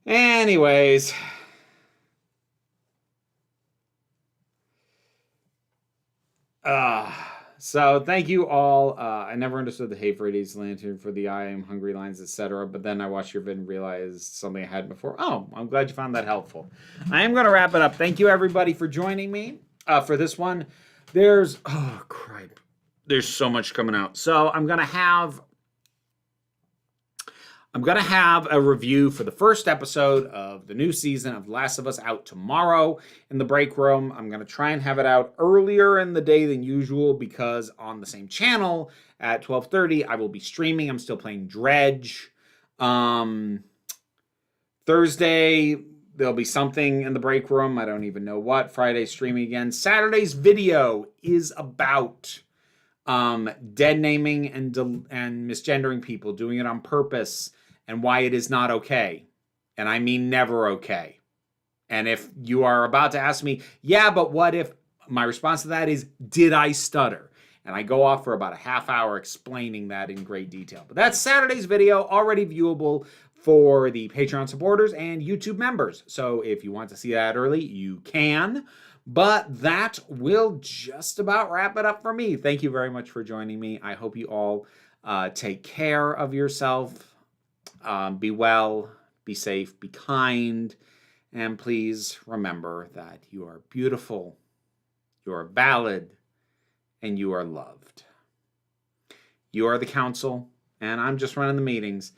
Anyways. So thank you all. I never understood the hate for East Lantern for the I am hungry lines, etc. But then I watched your vid and realized something I hadn't before. Oh, I'm glad you found that helpful. I am going to wrap it up. Thank you everybody for joining me for this one. There's so much coming out. So I'm going to have a review for the first episode of the new season of The Last of Us out tomorrow in the break room. I'm going to try and have it out earlier in the day than usual because on the same channel at 12:30, I will be streaming. I'm still playing Dredge. Thursday, there'll be something in the break room. I don't even know what. Friday, streaming again. Saturday's video is about dead naming and misgendering people, doing it on purpose, and why it is not okay. And I mean never okay. And if you are about to ask me, yeah, but what if, my response to that is, did I stutter? And I go off for about a half hour explaining that in great detail. But that's Saturday's video, already viewable for the Patreon supporters and YouTube members. So if you want to see that early, you can. But that will just about wrap it up for me. Thank you very much for joining me. I hope you all take care of yourself. Be well, be safe, be kind, and please remember that you are beautiful, you are valid, and you are loved. You are the council, and I'm just running the meetings.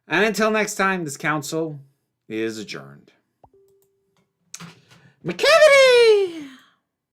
And until next time, this council is adjourned. McCavity!